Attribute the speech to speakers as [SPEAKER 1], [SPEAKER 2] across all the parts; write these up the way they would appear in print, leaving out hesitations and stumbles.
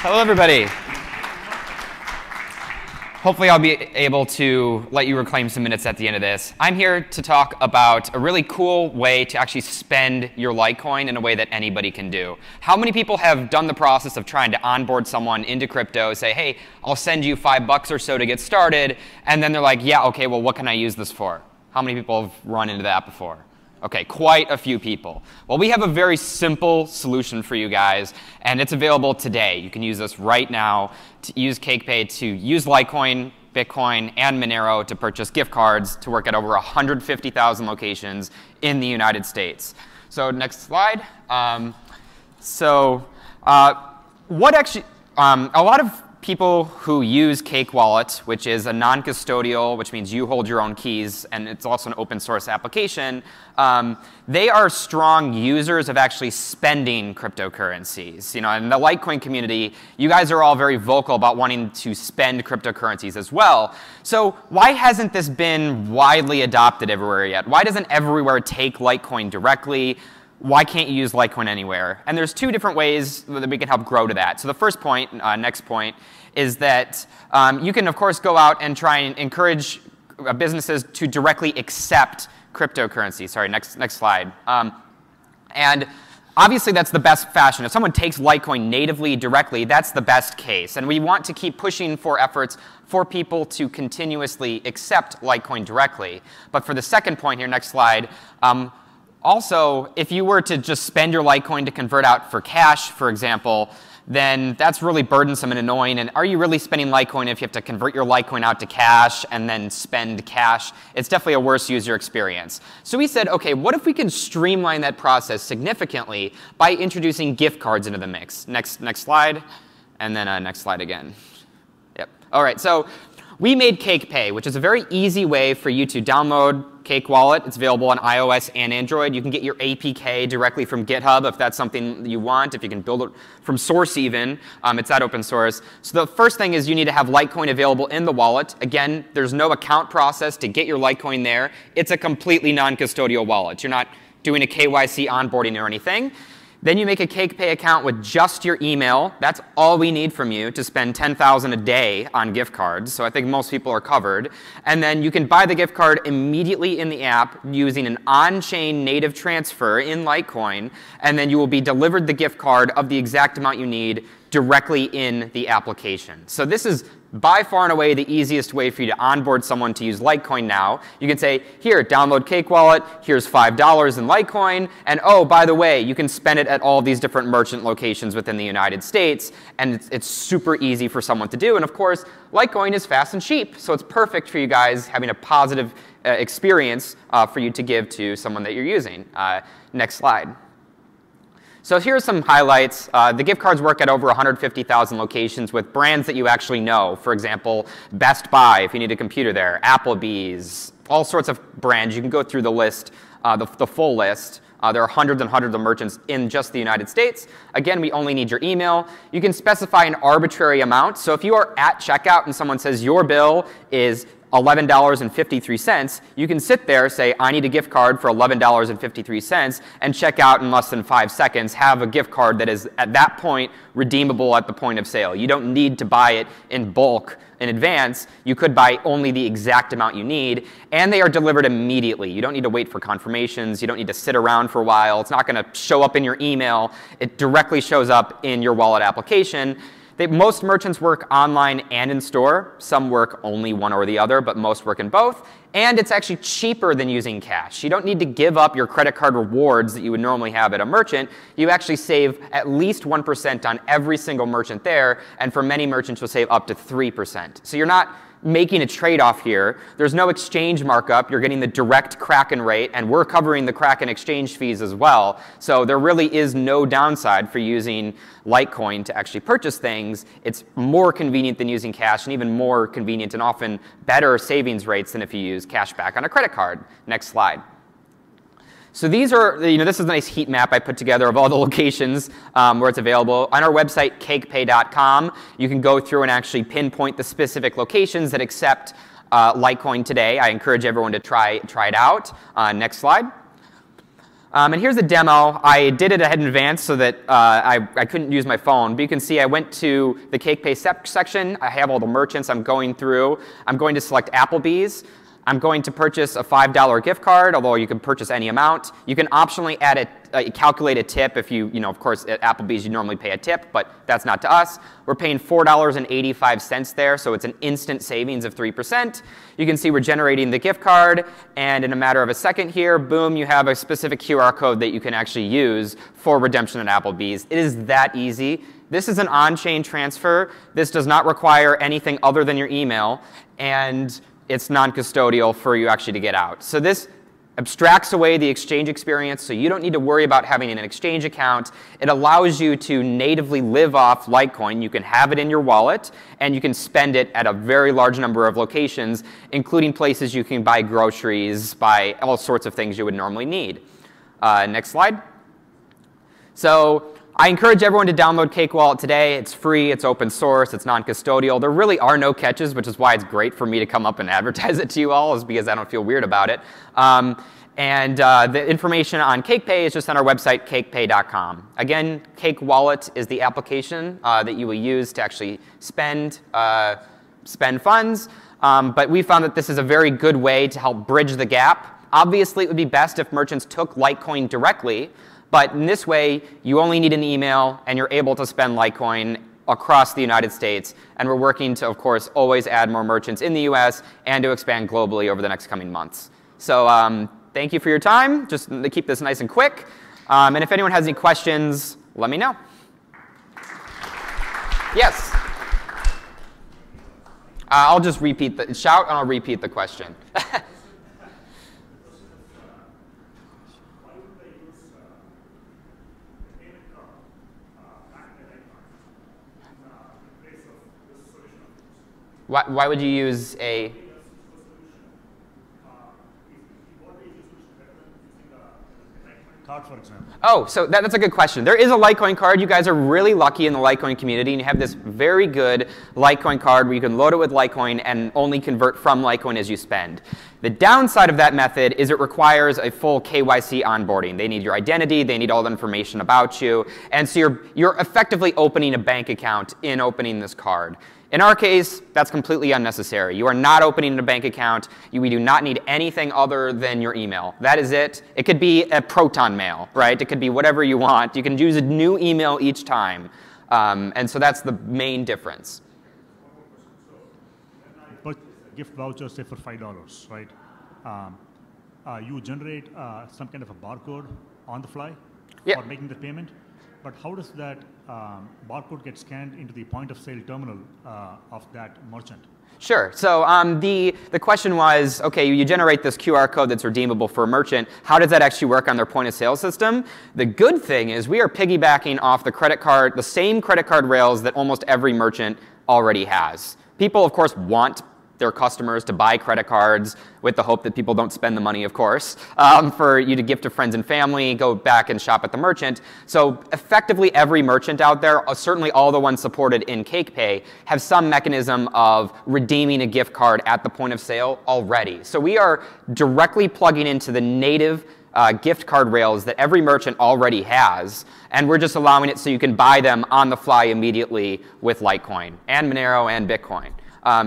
[SPEAKER 1] Hello, everybody. Hopefully I'll be able to let you reclaim some minutes at the end of this. I'm here to talk about a really cool way to actually spend your Litecoin in a way that anybody can do. How many people have done the process of trying to onboard someone into crypto, say, hey, I'll send you $5 or so to get started, and then they're like, yeah, okay, well, what can I use this for? How many people have run into that before? Okay, quite a few people. Well, we have a very simple solution for you guys, and it's available today. You can use this right now to use CakePay to use Litecoin, Bitcoin, and Monero to purchase gift cards to work at over 150,000 locations in the United States. So next slide. A lot of people who use Cake Wallet, which is a non-custodial, which means you hold your own keys, and it's also an open source application, they are strong users of actually spending cryptocurrencies. You know, in the Litecoin community, you guys are all very vocal about wanting to spend cryptocurrencies as well. So why hasn't this been widely adopted everywhere yet? Why doesn't everywhere take Litecoin directly? Why can't you use Litecoin anywhere? And there's two different ways that we can help grow to that. So the first point, next point, is that you can, of course, go out and try and encourage businesses to directly accept cryptocurrency. Sorry, next slide. And obviously, that's the best fashion. If someone takes Litecoin natively, directly, that's the best case. And we want to keep pushing for efforts for people to continuously accept Litecoin directly. But for the second point here, next slide, also, if you were to just spend your Litecoin to convert out for cash, for example, then that's really burdensome and annoying. And are you really spending Litecoin if you have to convert your Litecoin out to cash and then spend cash? It's definitely a worse user experience. So we said, OK, what if we can streamline that process significantly by introducing gift cards into the mix? Next slide, and then next slide again. Yep. All right, so we made CakePay, which is a very easy way for you to download Cake Wallet. It's available on iOS and Android. You can get your APK directly from GitHub if that's something you want, if you can build it from source even. It's that open source. So the first thing is you need to have Litecoin available in the wallet. Again, there's no account process to get your Litecoin there. It's a completely non-custodial wallet. You're not doing a KYC onboarding or anything. Then you make a CakePay account with just your email. That's all we need from you to spend $10,000 a day on gift cards. So I think most people are covered. And then you can buy the gift card immediately in the app using an on-chain native transfer in Litecoin. And then you will be delivered the gift card of the exact amount you need directly in the application. So this is by far and away the easiest way for you to onboard someone to use Litecoin now. You can say, here, download Cake Wallet. Here's $5 in Litecoin. And oh, by the way, you can spend it at all these different merchant locations within the United States. And it's super easy for someone to do. And of course, Litecoin is fast and cheap. So it's perfect for you guys having a positive experience for you to give to someone that you're using. Next slide. So here are some highlights. The gift cards work at over 150,000 locations with brands that you actually know. For example, Best Buy, if you need a computer there, Applebee's, all sorts of brands. You can go through the list, the full list. There are hundreds and hundreds of merchants in just the United States. Again, we only need your email. You can specify an arbitrary amount. So if you are at checkout and someone says your bill is $11.53, you can sit there, say, I need a gift card for $11.53, and check out in less than 5 seconds, have a gift card that is, at that point, redeemable at the point of sale. You don't need to buy it in bulk in advance. You could buy only the exact amount you need, and they are delivered immediately. You don't need to wait for confirmations. You don't need to sit around for a while. It's not going to show up in your email. It directly shows up in your wallet application. Most merchants work online and in store. Some work only one or the other, but most work in both. And it's actually cheaper than using cash. You don't need to give up your credit card rewards that you would normally have at a merchant. You actually save at least 1% on every single merchant there. And for many merchants, you'll save up to 3%. So you're not making a trade-off here. There's no exchange markup. You're getting the direct Kraken rate, and we're covering the Kraken exchange fees as well. So there really is no downside for using Litecoin to actually purchase things. It's more convenient than using cash, and even more convenient and often better savings rates than if you use cash back on a credit card. Next slide. So these are, this is a nice heat map I put together of all the locations where it's available. On our website, cakepay.com, you can go through and actually pinpoint the specific locations that accept Litecoin today. I encourage everyone to try it out. Next slide. And here's a demo. I did it ahead in advance so that I couldn't use my phone. But you can see I went to the CakePay section. I have all the merchants I'm going through. I'm going to select Applebee's. I'm going to purchase a $5 gift card, although you can purchase any amount. You can optionally add calculate a tip if of course, at Applebee's you normally pay a tip, but that's not to us. We're paying $4.85 there, so it's an instant savings of 3%. You can see we're generating the gift card, and in a matter of a second here, boom, you have a specific QR code that you can actually use for redemption at Applebee's. It is that easy. This is an on-chain transfer. This does not require anything other than your email, and it's non-custodial for you actually to get out. So this abstracts away the exchange experience, so you don't need to worry about having an exchange account. It allows you to natively live off Litecoin. You can have it in your wallet, and you can spend it at a very large number of locations, including places you can buy groceries, buy all sorts of things you would normally need. Next slide. So I encourage everyone to download Cake Wallet today. It's free, it's open source, it's non-custodial. There really are no catches, which is why it's great for me to come up and advertise it to you all, is because I don't feel weird about it. The information on CakePay is just on our website, cakepay.com. Again, Cake Wallet is the application that you will use to actually spend funds. But we found that this is a very good way to help bridge the gap. Obviously, it would be best if merchants took Litecoin directly. But in this way, you only need an email, and you're able to spend Litecoin across the United States. And we're working to, of course, always add more merchants in the US and to expand globally over the next coming months. So thank you for your time. Just to keep this nice and quick. And if anyone has any questions, let me know. Yes? I'll just repeat the shout, and I'll repeat the question. Why would you use a...
[SPEAKER 2] Card, for example.
[SPEAKER 1] Oh, so that's a good question. There is a Litecoin card. You guys are really lucky in the Litecoin community, and you have this very good Litecoin card where you can load it with Litecoin and only convert from Litecoin as you spend. The downside of that method is it requires a full KYC onboarding. They need your identity, they need all the information about you, and so you're effectively opening a bank account in opening this card. In our case, that's completely unnecessary. You are not opening a bank account. We do not need anything other than your email. That is it. It could be a Proton mail, right? It could be whatever you want. You can use a new email each time. And so that's the main difference.
[SPEAKER 2] But gift voucher, say for $5, right? You generate some kind of a barcode on the fly for making the payment. But how does that barcode get scanned into the point-of-sale terminal of that merchant?
[SPEAKER 1] Sure. So the question was, OK, you generate this QR code that's redeemable for a merchant. How does that actually work on their point-of-sale system? The good thing is we are piggybacking off the same credit card rails that almost every merchant already has. People, of course, want their customers to buy credit cards with the hope that people don't spend the money, of course, for you to gift to friends and family, go back and shop at the merchant. So effectively every merchant out there, certainly all the ones supported in CakePay, have some mechanism of redeeming a gift card at the point of sale already. So we are directly plugging into the native gift card rails that every merchant already has, and we're just allowing it so you can buy them on the fly immediately with Litecoin and Monero and Bitcoin.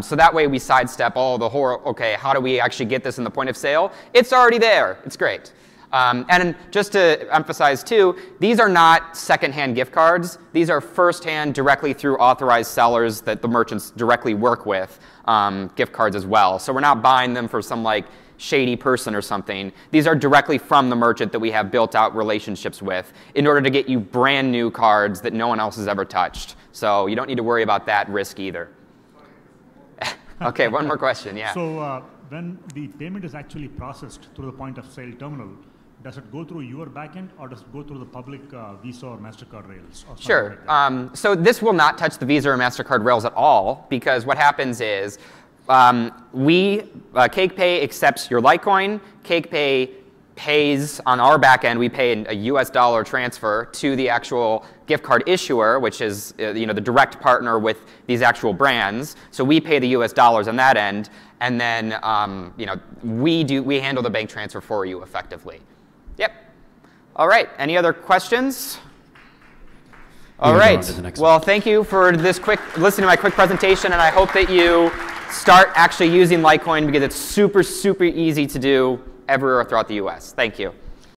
[SPEAKER 1] So that way we sidestep all the horror, OK, how do we actually get this in the point of sale? It's already there. It's great. And just to emphasize, too, these are not secondhand gift cards. These are firsthand, directly through authorized sellers that the merchants directly work with, gift cards as well. So we're not buying them for some shady person or something. These are directly from the merchant that we have built out relationships with in order to get you brand new cards that no one else has ever touched. So you don't need to worry about that risk either. OK, one more question. Yeah.
[SPEAKER 2] So when the payment is actually processed through the point-of-sale terminal, does it go through your backend, or does it go through the public Visa or MasterCard rails? Or
[SPEAKER 1] sure.
[SPEAKER 2] Like
[SPEAKER 1] so this will not touch the Visa or MasterCard rails at all, because what happens is CakePay accepts your Litecoin. CakePay pays on our back end. We pay a US dollar transfer to the actual gift card issuer, which is the direct partner with these actual brands. So we pay the US dollars on that end, and then we handle the bank transfer for you effectively. Yep. All right. Any other questions? All right. Well, thank you for listening to my quick presentation, and I hope that you start actually using Litecoin because it's super, super easy to do everywhere throughout the US. Thank you.